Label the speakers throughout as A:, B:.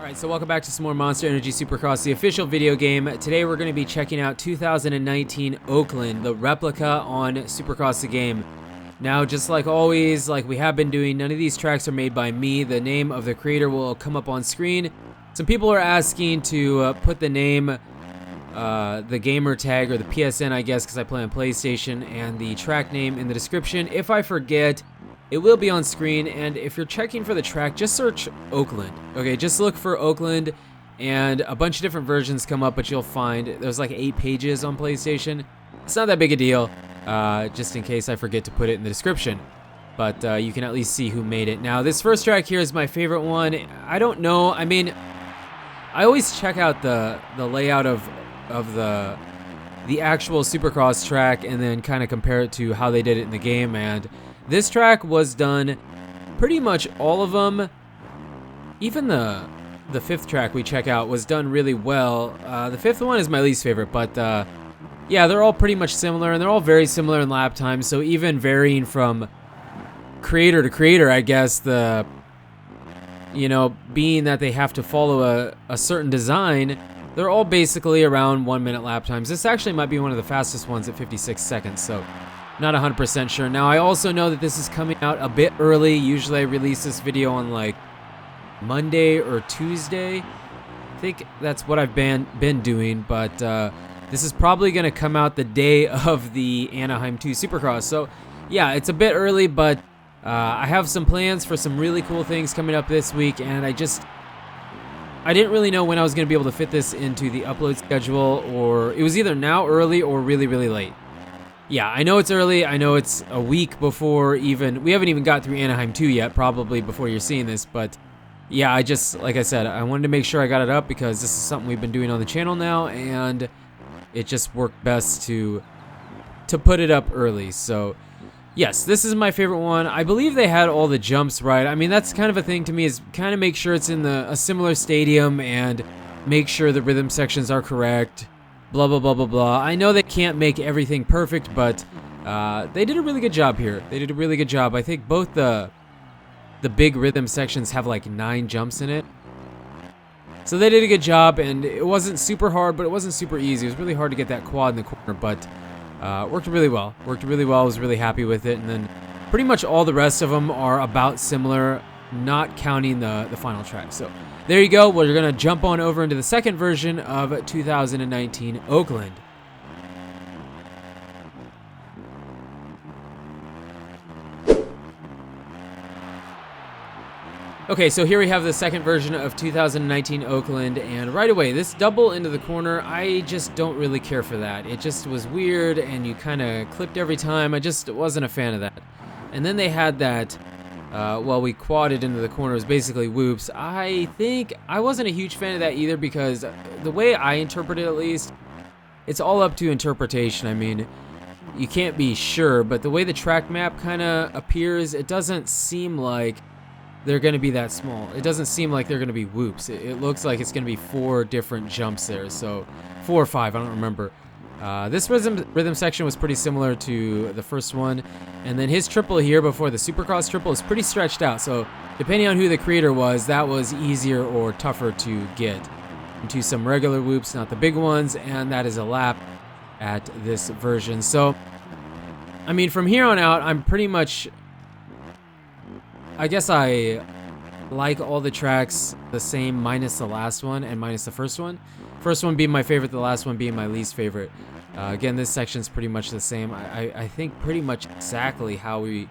A: Alright, so welcome back to some more Monster Energy Supercross, the official video game. Today we're going to be checking out 2019 Oakland, the replica on Supercross the game. Now, just like always, like we have been doing, none of these tracks are made by me. The name of the creator will come up on screen. Some people are asking to put the name, the gamer tag, or the PSN, I guess, because I play on PlayStation, and the track name in the description. If I forget, it will be on screen, and if you're checking for the track, just search Oakland. Okay, just look for Oakland, and a bunch of different versions come up, but you'll find there's like 8 pages on PlayStation. It's not that big a deal, just in case I forget to put it in the description. But you can at least see who made it. Now, this first track here is my favorite one. I don't know, I mean, I always check out the layout of the actual Supercross track and then kind of compare it to how they did it in the game, and this track was done, pretty much all of them, even the fifth track we check out was done really well. The fifth one is my least favorite, but yeah, they're all pretty much similar, and they're all very similar in lap time, so even varying from creator to creator, I guess, being that they have to follow a certain design, they're all basically around 1 minute lap times. This actually might be one of the fastest ones at 56 seconds, so not 100% sure. Now, I also know that this is coming out a bit early. Usually I release this video on like Monday or Tuesday. I think that's what I've been doing, but this is probably going to come out the day of the Anaheim 2 Supercross. So yeah, it's a bit early, but I have some plans for some really cool things coming up this week, and I didn't really know when I was going to be able to fit this into the upload schedule, or it was either now early or really, really late. Yeah, I know it's early. I know it's a week before we haven't even got through Anaheim 2 yet, probably before you're seeing this, but yeah, like I said, I wanted to make sure I got it up because this is something we've been doing on the channel now, and it just worked best to put it up early. So yes, this is my favorite one. I believe they had all the jumps right. I mean, that's kind of a thing to me, is kind of make sure it's in a similar stadium and make sure the rhythm sections are correct. Blah, blah, blah, blah, blah. I know they can't make everything perfect, but they did a really good job here. They did a really good job. I think both the big rhythm sections have like 9 jumps in it. So they did a good job, and it wasn't super hard, but it wasn't super easy. It was really hard to get that quad in the corner, but worked really well. Worked really well. I was really happy with it. And then pretty much all the rest of them are about similar, not counting the final track. So there you go. We're going to jump on over into the second version of 2019 Oakland. Okay, so here we have the second version of 2019 Oakland, and right away, this double into the corner, I just don't really care for that. It just was weird, and you kind of clipped every time. I just wasn't a fan of that. And then they had that, we quadded into the corner, it was basically whoops. I think I wasn't a huge fan of that either, because the way I interpret it, at least, it's all up to interpretation. I mean, you can't be sure, but the way the track map kind of appears, it doesn't seem like they're going to be that small. It doesn't seem like they're going to be whoops. It looks like it's going to be 4 different jumps there, so 4 or 5, I don't remember. This rhythm section was pretty similar to the first one, and then his triple here before the Supercross triple is pretty stretched out, so depending on who the creator was, that was easier or tougher to get into some regular whoops, not the big ones, and that is a lap at this version. So, I mean, from here on out, I'm pretty much, I guess I like all the tracks the same, minus the last one and minus the first one. First one being my favorite, the last one being my least favorite. Again, this section's pretty much the same. I think pretty much exactly how we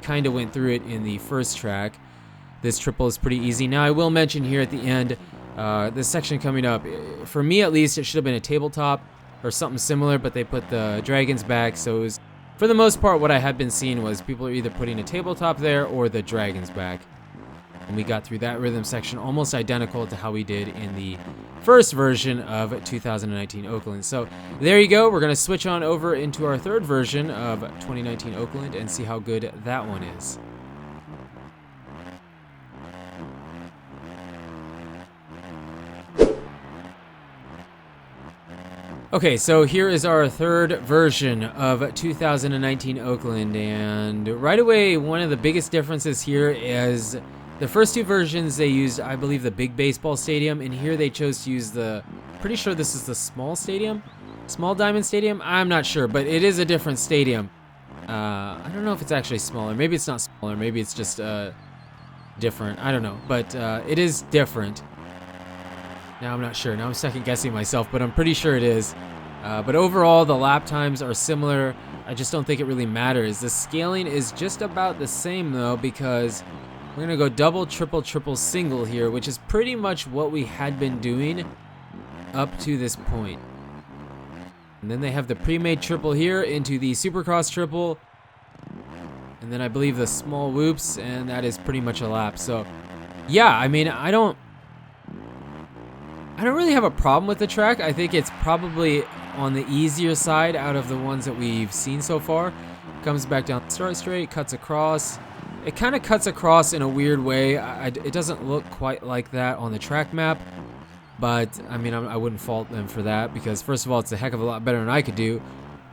A: kind of went through it in the first track. This triple is pretty easy. Now, I will mention here at the end, this section coming up, for me at least, it should have been a tabletop or something similar, but they put the dragons back, so it was, for the most part, what I had been seeing was people are either putting a tabletop there or the dragons back. And we got through that rhythm section almost identical to how we did in the first version of 2019 Oakland. So there you go. We're going to switch on over into our third version of 2019 Oakland and see how good that one is. Okay, so here is our third version of 2019 Oakland, and right away, one of the biggest differences here is The first two versions they used, I believe, the big baseball stadium, and here they chose to use the, pretty sure this is the small stadium? Small diamond stadium? I'm not sure, but it is a different stadium. I don't know if it's actually smaller. Maybe it's not smaller. Maybe it's just different. I don't know, but it is different. Now I'm not sure. Now I'm second guessing myself, but I'm pretty sure it is. But overall, the lap times are similar. I just don't think it really matters. The scaling is just about the same though, because we're gonna go double, triple, triple, single here, which is pretty much what we had been doing up to this point. And then they have the pre-made triple here into the Supercross triple. And then I believe the small whoops, and that is pretty much a lap. So yeah, I mean, I don't really have a problem with the track. I think it's probably on the easier side out of the ones that we've seen so far. Comes back down straight, cuts across. It kind of cuts across in a weird way. It doesn't look quite like that on the track map, but I mean, I wouldn't fault them for that, because first of all, it's a heck of a lot better than I could do,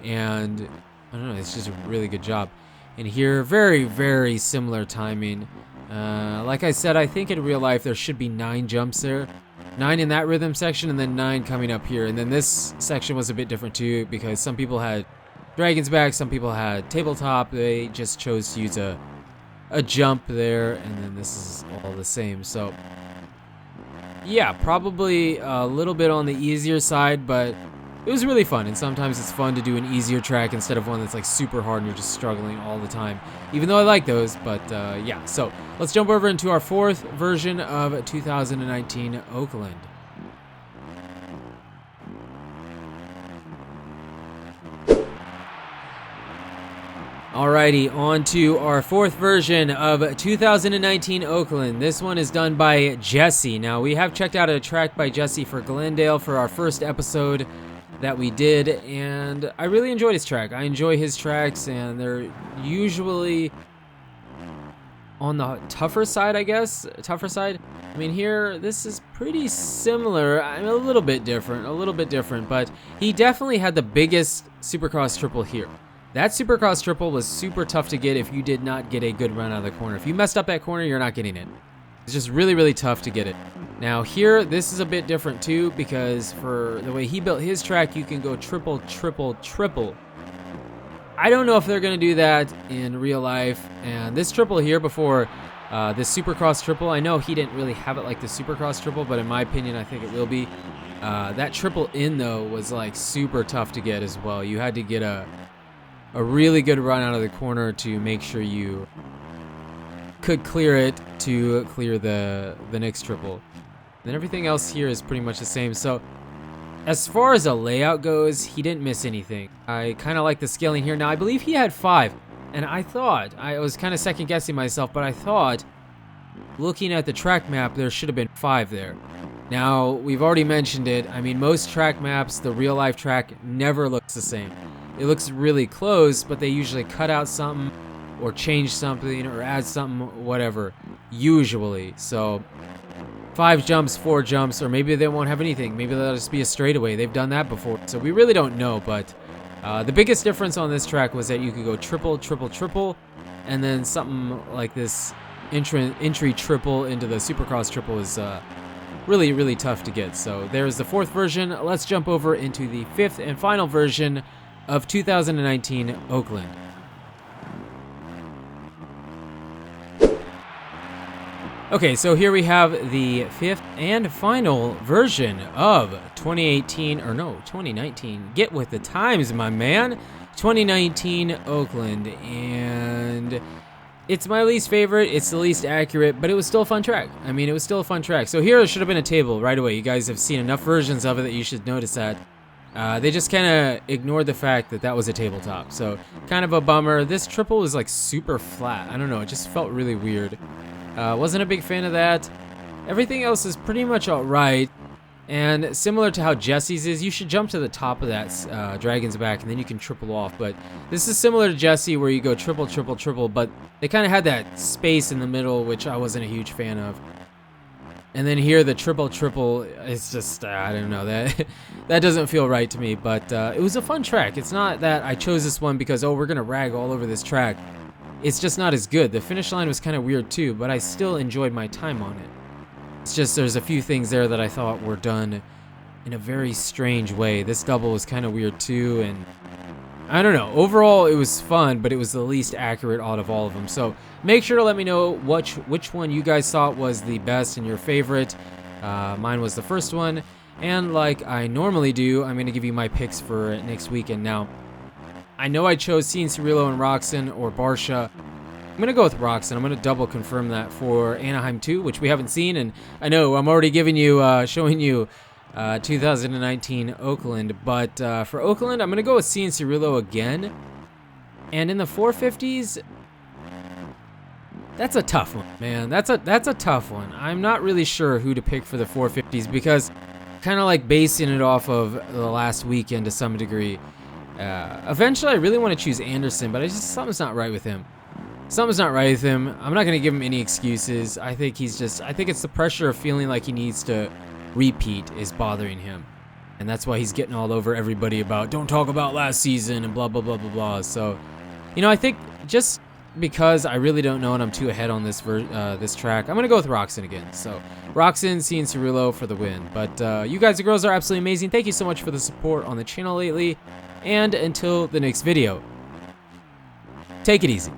A: and I don't know, it's just a really good job. And here, very, very similar timing. Like I said, I think in real life there should be 9 jumps there. 9 in that rhythm section, and then 9 coming up here. And then this section was a bit different too, because some people had Dragon's Back, some people had Tabletop. They just chose to use a jump there, and then this is all the same. So yeah, probably a little bit on the easier side, but it was really fun. And sometimes it's fun to do an easier track instead of one that's like super hard and you're just struggling all the time, even though I like those. But yeah, so let's jump over into our 4th version of 2019 Oakland. Alrighty, on to our 4th version of 2019 Oakland. This one is done by Jesse. Now, we have checked out a track by Jesse for Glendale for our first episode that we did, and I really enjoyed his track. I enjoy his tracks, and they're usually on the tougher side, I guess. Tougher side. I mean, here, this is pretty similar. I mean, a little bit different, but he definitely had the biggest Supercross triple here. That Supercross triple was super tough to get if you did not get a good run out of the corner. If you messed up that corner, you're not getting it. It's just really, really tough to get it. Now here, this is a bit different too, because for the way he built his track, you can go triple, triple, triple. I don't know if they're going to do that in real life. And this triple here before this Supercross triple, I know he didn't really have it like the Supercross triple, but in my opinion, I think it will be. That triple in though was like super tough to get as well. You had to get a really good run out of the corner to make sure you could clear it to clear the next triple. Then everything else here is pretty much the same. So as far as a layout goes, he didn't miss anything. I kind of like the scaling here. Now I believe he had 5, and I was kind of second guessing myself, but I thought looking at the track map there should have been 5 there. Now we've already mentioned it. I mean, most track maps, the real life track never looks the same. It looks really close, but they usually cut out something or change something or add something, whatever, usually. So 5 jumps, 4 jumps, or maybe they won't have anything. Maybe that'll just be a straightaway. They've done that before, so we really don't know. But the biggest difference on this track was that you could go triple, triple, triple, and then something like this entry triple into the Supercross triple is really, really tough to get. So there's the 4th version. Let's jump over into the 5th and final version of 2019 Oakland. Okay, so here we have the 5th and final version of 2019. Get with the times, my man. 2019 Oakland, and it's my least favorite. It's the least accurate, but it was still a fun track. I mean, it was still a fun track. So here should have been a table right away. You guys have seen enough versions of it that you should notice that. They just kind of ignored the fact that that was a tabletop, so kind of a bummer. This triple was like super flat. I don't know, it just felt really weird. Wasn't a big fan of that. Everything else is pretty much alright, and similar to how Jesse's is, you should jump to the top of that Dragon's Back and then you can triple off. But this is similar to Jesse where you go triple, triple, triple, but they kind of had that space in the middle, which I wasn't a huge fan of. And then here the triple, triple, it's just, I don't know, that doesn't feel right to me, but it was a fun track. It's not that I chose this one because, oh, we're going to rag all over this track. it's just not as good. The finish line was kind of weird too, but I still enjoyed my time on it. It's just there's a few things there that I thought were done in a very strange way. This double was kind of weird too, and I don't know. Overall, it was fun, but it was the least accurate out of all of them. So make sure to let me know which one you guys thought was the best and your favorite. Mine was the first one. And like I normally do, I'm going to give you my picks for next weekend. Now, I know I chose Cianciarulo and Roczen or Barcia. I'm going to go with Roczen. I'm going to double confirm that for Anaheim 2, which we haven't seen. And I know I'm already giving you, showing you 2019 Oakland, but for Oakland, I'm going to go with Cianciarulo again. And in the 450s, that's a tough one, man. That's a tough one. I'm not really sure who to pick for the 450s because kind of like basing it off of the last weekend to some degree. Eventually, I really want to choose Anderson, but something's not right with him. Something's not right with him. I'm not going to give him any excuses. I think it's the pressure of feeling like he needs to repeat is bothering him. And that's why he's getting all over everybody about don't talk about last season and blah, blah, blah, blah, blah. So, I think just because I really don't know and I'm too ahead on this track, I'm going to go with Roczen again. So, Roczen, Cianciarulo for the win. But you guys and girls are absolutely amazing. Thank you so much for the support on the channel lately. And until the next video, take it easy.